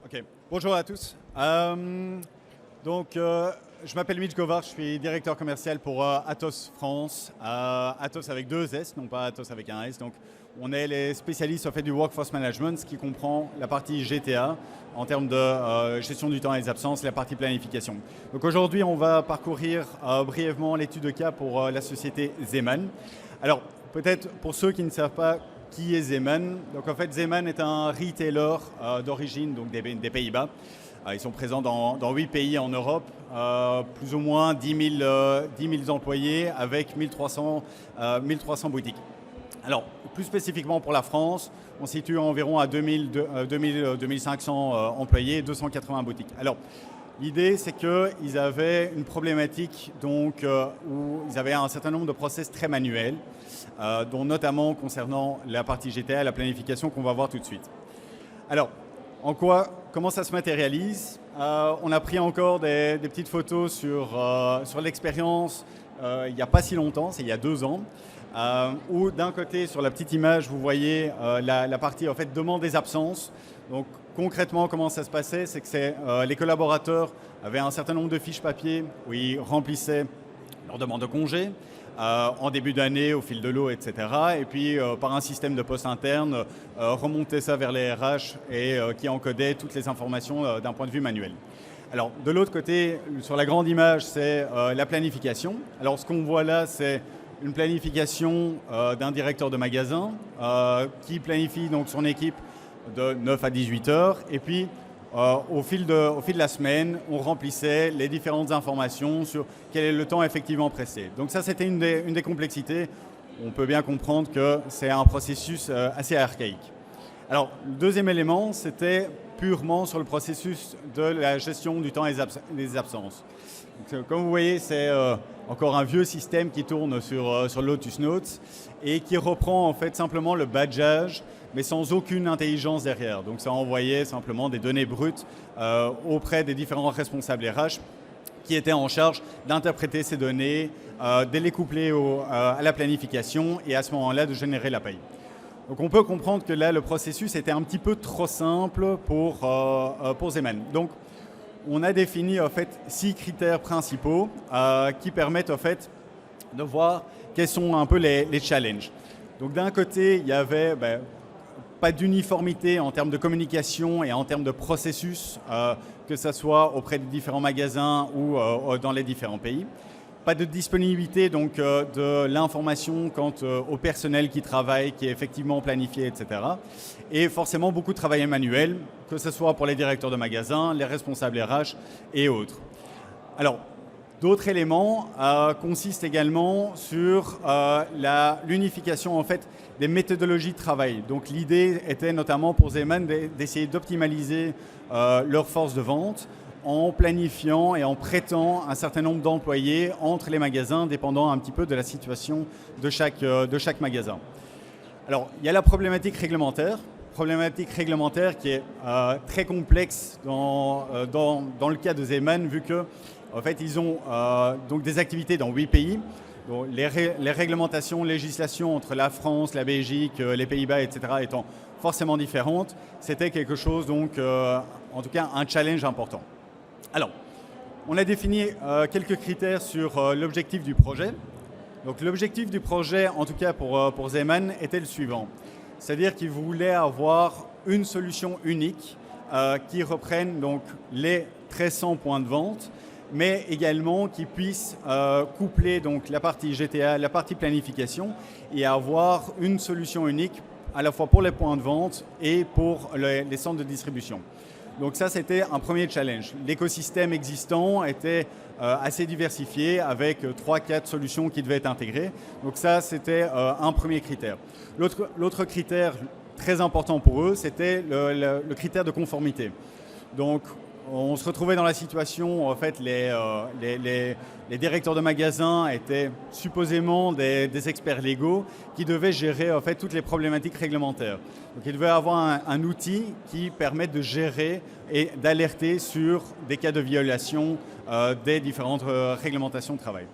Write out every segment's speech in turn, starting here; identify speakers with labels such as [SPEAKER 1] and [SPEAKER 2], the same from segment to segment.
[SPEAKER 1] Ok, bonjour à tous. Je m'appelle Mitch Govard, je suis directeur commercial pour Atos France. Atos avec deux S, non pas Atos avec un S. Donc, on est les spécialistes en fait, du Workforce Management, ce qui comprend la partie GTA en termes de gestion du temps et des absences, la partie planification. Donc aujourd'hui, on va parcourir brièvement l'étude de cas pour la société Zeeman. Alors, peut-être pour ceux qui ne savent pas qui est Zeeman. Donc en fait, Zeeman est un retailer d'origine donc des Pays-Bas. Ils sont présents dans 8 pays en Europe, plus ou moins 10 000 employés avec 1300 boutiques. Alors, plus spécifiquement pour la France, on situe environ à 2500 employés, 280 boutiques. Alors, l'idée, c'est qu'ils avaient une problématique donc, où ils avaient un certain nombre de process très manuels, dont notamment concernant la partie GTA, la planification qu'on va voir tout de suite. Alors, comment ça se matérialise? On a pris encore des petites photos sur l'expérience il n'y a pas si longtemps, c'est il y a 2 ans, où d'un côté, sur la petite image, vous voyez la partie en fait, demande des absences. Donc, concrètement, comment ça se passait? C'est que les collaborateurs avaient un certain nombre de fiches papier où ils remplissaient leur demande de congé en début d'année, au fil de l'eau, etc. Et puis, par un système de poste interne, remonter ça vers les RH et qui encodait toutes les informations d'un point de vue manuel. Alors, de l'autre côté, sur la grande image, c'est la planification. Alors, ce qu'on voit là, c'est une planification d'un directeur de magasin qui planifie donc son équipe de 9 à 18 heures. Et puis, au fil de la semaine, on remplissait les différentes informations sur quel est le temps effectivement pressé. Donc ça, c'était une des complexités. On peut bien comprendre que c'est un processus assez archaïque. Alors, le deuxième élément, c'était purement sur le processus de la gestion du temps et des absences. Donc, comme vous voyez, c'est encore un vieux système qui tourne sur Lotus Notes et qui reprend en fait simplement le badgeage, mais sans aucune intelligence derrière. Donc ça envoyait simplement des données brutes auprès des différents responsables RH qui étaient en charge d'interpréter ces données, de les coupler à la planification et à ce moment-là de générer la paye. Donc on peut comprendre que là, le processus était un petit peu trop simple pour Zeeman. Donc on a défini en fait 6 critères principaux qui permettent en fait de voir quels sont un peu les challenges. Donc d'un côté, il y avait pas d'uniformité en termes de communication et en termes de processus, que ce soit auprès des différents magasins ou dans les différents pays. Pas de disponibilité donc, de l'information quant au personnel qui travaille, qui est effectivement planifié, etc. Et forcément beaucoup de travail manuel, que ce soit pour les directeurs de magasins, les responsables RH et autres. Alors, d'autres éléments consistent également sur l'unification en fait, des méthodologies de travail. Donc l'idée était notamment pour Zeeman d'essayer d'optimaliser leur force de vente en planifiant et en prêtant un certain nombre d'employés entre les magasins, dépendant un petit peu de la situation de chaque magasin. Alors, il y a la problématique réglementaire qui est très complexe dans le cas de Zeeman, vu que en fait, ils ont donc des activités dans 8 pays. Donc, les réglementations, législations entre la France, la Belgique, les Pays-Bas, etc. étant forcément différentes, c'était quelque chose, donc, en tout cas, un challenge important. Alors, on a défini quelques critères sur l'objectif du projet. Donc, l'objectif du projet, en tout cas pour Zeeman, était le suivant. C'est-à-dire qu'ils voulaient avoir une solution unique qui reprenne donc, les 1300 points de vente, mais également qui puisse coupler donc, la partie GTA, la partie planification et avoir une solution unique à la fois pour les points de vente et pour les centres de distribution. Donc ça, c'était un premier challenge. L'écosystème existant était assez diversifié avec 3-4 solutions qui devaient être intégrées. Donc ça, c'était un premier critère. L'autre critère très important pour eux, c'était le critère de conformité. Donc, on se retrouvait dans la situation où en fait, les directeurs de magasins étaient supposément des experts légaux qui devaient gérer en fait, toutes les problématiques réglementaires. Donc ils devaient avoir un outil qui permette de gérer et d'alerter sur des cas de violation des différentes réglementations de travail.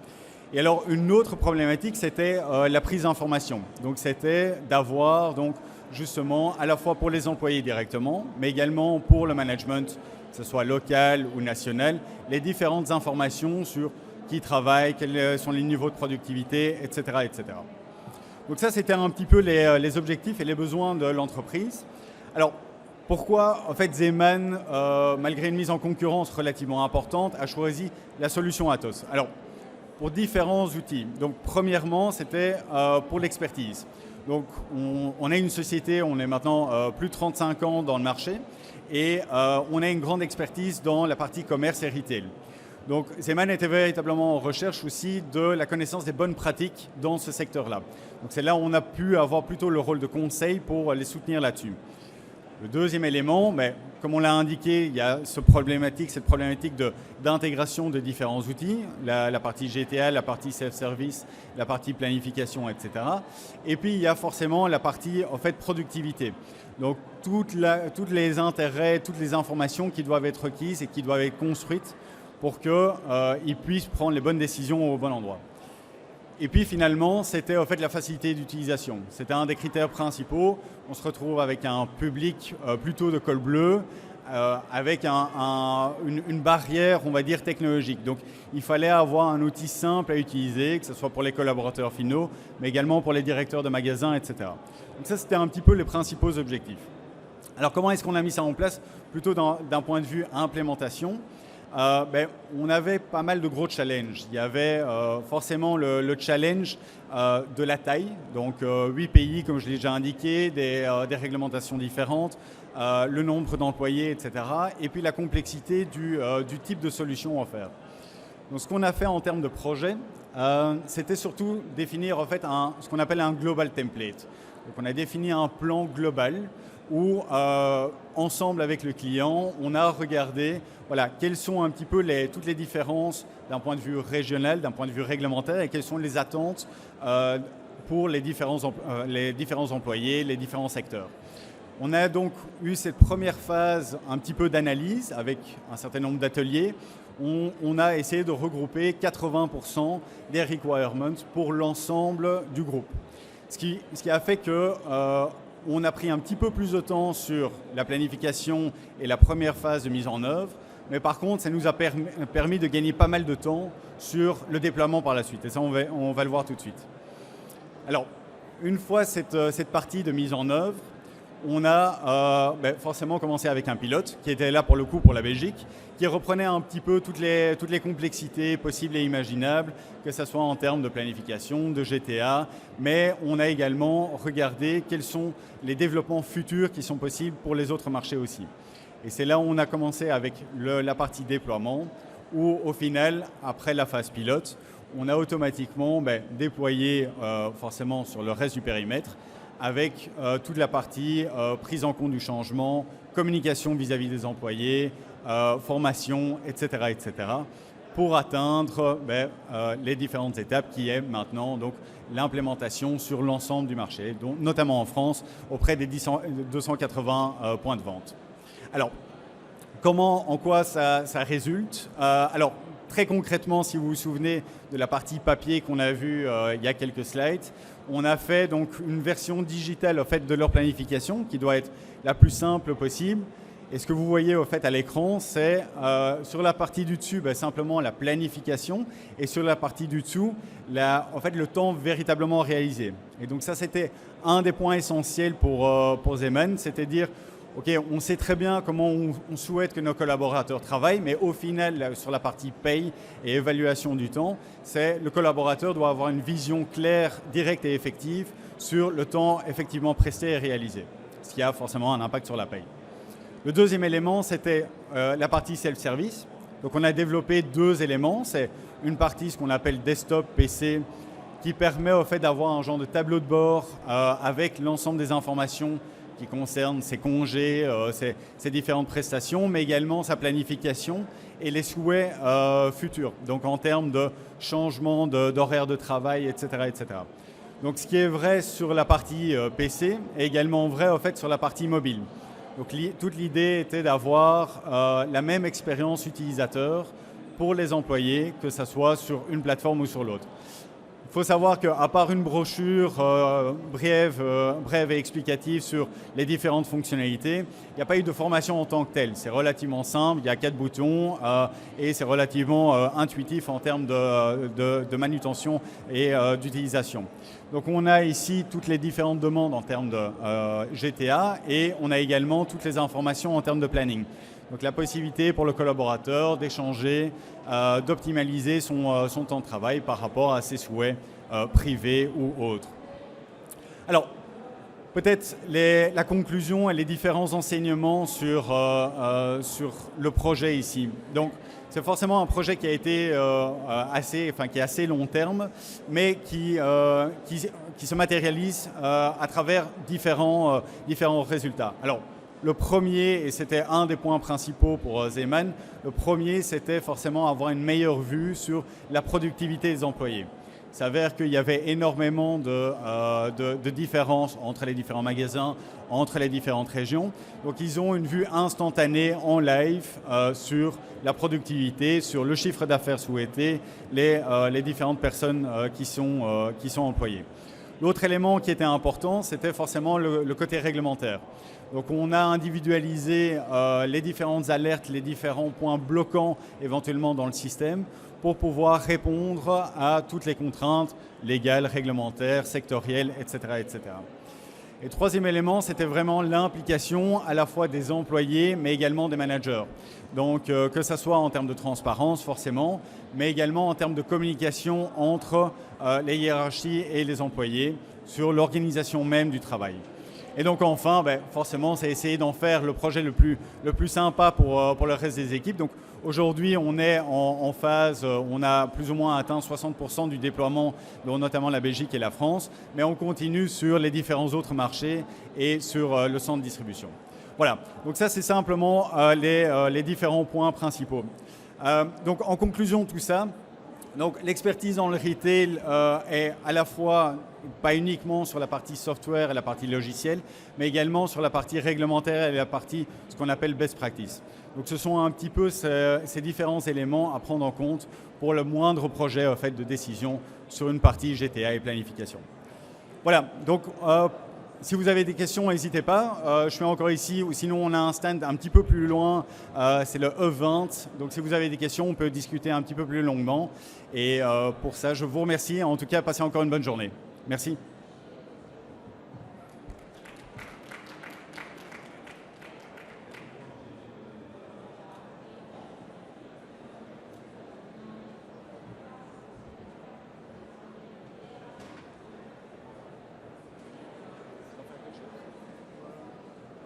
[SPEAKER 1] Et alors une autre problématique, c'était la prise d'information. Donc c'était d'avoir donc, justement à la fois pour les employés directement, mais également pour le management, que ce soit local ou national, les différentes informations sur qui travaille, quels sont les niveaux de productivité, etc. etc. Donc ça, c'était un petit peu les objectifs et les besoins de l'entreprise. Alors, pourquoi, en fait, Zeman, malgré une mise en concurrence relativement importante, a choisi la solution Atos? Alors, pour différents outils. Donc, premièrement, c'était pour l'expertise. Donc, on est une société, on est maintenant plus de 35 ans dans le marché et on a une grande expertise dans la partie commerce et retail. Donc, Zeman était véritablement en recherche aussi de la connaissance des bonnes pratiques dans ce secteur-là. Donc, c'est là où on a pu avoir plutôt le rôle de conseil pour les soutenir là-dessus. Le deuxième élément, mais comme on l'a indiqué, il y a cette problématique d'intégration de différents outils, la partie GTA, la partie self-service, la partie planification, etc. Et puis, il y a forcément la partie en fait, productivité. Donc, tous les intérêts, toutes les informations qui doivent être requises et qui doivent être construites pour qu'ils puissent prendre les bonnes décisions au bon endroit. Et puis finalement, c'était en fait la facilité d'utilisation. C'était un des critères principaux. On se retrouve avec un public plutôt de col bleu, avec une barrière, on va dire, technologique. Donc il fallait avoir un outil simple à utiliser, que ce soit pour les collaborateurs finaux, mais également pour les directeurs de magasins, etc. Donc ça, c'était un petit peu les principaux objectifs. Alors comment est-ce qu'on a mis ça en place? Plutôt d'un point de vue implémentation. On avait pas mal de gros challenges. Il y avait forcément le challenge de la taille, donc 8 pays, comme je l'ai déjà indiqué, des réglementations différentes, le nombre d'employés, etc. Et puis la complexité du type de solution à faire. Donc ce qu'on a fait en termes de projet, c'était surtout définir en fait ce qu'on appelle un global template. Donc on a défini un plan global où, ensemble avec le client, on a regardé quelles sont un petit peu toutes les différences d'un point de vue régional, d'un point de vue réglementaire et quelles sont les attentes pour les différents employés, les différents secteurs. On a donc eu cette première phase un petit peu d'analyse avec un certain nombre d'ateliers. On a essayé de regrouper 80% des requirements pour l'ensemble du groupe. Ce qui a fait que on a pris un petit peu plus de temps sur la planification et la première phase de mise en œuvre, mais par contre, ça nous a permis de gagner pas mal de temps sur le déploiement par la suite. Et ça, on va le voir tout de suite. Alors, une fois cette partie de mise en œuvre, on a forcément commencé avec un pilote qui était là pour le coup pour la Belgique, qui reprenait un petit peu toutes les complexités possibles et imaginables, que ce soit en termes de planification, de GTA, mais on a également regardé quels sont les développements futurs qui sont possibles pour les autres marchés aussi. Et c'est là où on a commencé avec la partie déploiement, où au final, après la phase pilote, on a automatiquement déployé forcément sur le reste du périmètre, avec toute la partie prise en compte du changement, communication vis-à-vis des employés, formation, etc., etc., pour atteindre les différentes étapes qui est maintenant donc l'implémentation sur l'ensemble du marché, donc, notamment en France, auprès des 280 points de vente. Alors, en quoi ça résulte? Alors, très concrètement, si vous vous souvenez de la partie papier qu'on a vue il y a quelques slides, on a fait donc une version digitale en fait, de leur planification qui doit être la plus simple possible. Et ce que vous voyez au fait, à l'écran, c'est sur la partie du dessus, simplement la planification et sur la partie du dessous, en fait, le temps véritablement réalisé. Et donc ça, c'était un des points essentiels pour Zeman, c'est-à-dire OK, on sait très bien comment on souhaite que nos collaborateurs travaillent, mais au final, sur la partie paye et évaluation du temps, le collaborateur doit avoir une vision claire, directe et effective sur le temps effectivement presté et réalisé, ce qui a forcément un impact sur la paye. Le deuxième élément, c'était la partie self-service. Donc on a développé 2 éléments. C'est une partie, ce qu'on appelle desktop PC, qui permet au fait d'avoir un genre de tableau de bord avec l'ensemble des informations qui concerne ses congés, ses différentes prestations, mais également sa planification et les souhaits futurs, donc en termes de changement d'horaire de travail, etc., etc. Donc ce qui est vrai sur la partie PC est également vrai en fait, sur la partie mobile. Donc toute l'idée était d'avoir la même expérience utilisateur pour les employés, que ce soit sur une plateforme ou sur l'autre. Il faut savoir qu'à part une brochure brève et explicative sur les différentes fonctionnalités, il n'y a pas eu de formation en tant que telle. C'est relativement simple, il y a 4 boutons et c'est relativement intuitif en termes de manutention et d'utilisation. Donc on a ici toutes les différentes demandes en termes de GTA et on a également toutes les informations en termes de planning. Donc la possibilité pour le collaborateur d'échanger, d'optimaliser son temps de travail par rapport à ses souhaits privés ou autres. Alors, peut-être la conclusion et les différents enseignements sur le projet ici. Donc, c'est forcément un projet qui a été qui est assez long terme, mais qui se matérialise à travers différents résultats. Alors, le premier, et c'était un des points principaux pour Zeeman, le premier, c'était forcément avoir une meilleure vue sur la productivité des employés. Il s'avère qu'il y avait énormément de différences entre les différents magasins, entre les différentes régions. Donc ils ont une vue instantanée en live sur la productivité, sur le chiffre d'affaires souhaité, les différentes personnes qui sont employées. L'autre élément qui était important, c'était forcément le côté réglementaire. Donc on a individualisé les différentes alertes, les différents points bloquants éventuellement dans le système pour pouvoir répondre à toutes les contraintes légales, réglementaires, sectorielles, etc. etc. Et troisième élément, c'était vraiment l'implication à la fois des employés, mais également des managers. Donc que ce soit en termes de transparence, forcément, mais également en termes de communication entre les hiérarchies et les employés sur l'organisation même du travail. Et donc enfin, forcément, c'est essayer d'en faire le projet le plus sympa pour le reste des équipes. Donc aujourd'hui, on est en phase, on a plus ou moins atteint 60% du déploiement, dont notamment la Belgique et la France, mais on continue sur les différents autres marchés et sur le centre de distribution. Voilà, donc ça c'est simplement les différents points principaux. Donc en conclusion de tout ça, l'expertise dans le retail est à la fois pas uniquement sur la partie software et la partie logicielle, mais également sur la partie réglementaire et la partie ce qu'on appelle best practice. Donc ce sont un petit peu ces différents éléments à prendre en compte pour le moindre projet de décision sur une partie GTA et planification. Voilà, donc si vous avez des questions, n'hésitez pas. Je suis encore ici, ou sinon on a un stand un petit peu plus loin, c'est le E20. Donc si vous avez des questions, on peut discuter un petit peu plus longuement. Et pour ça, je vous remercie. En tout cas, passez encore une bonne journée. Merci.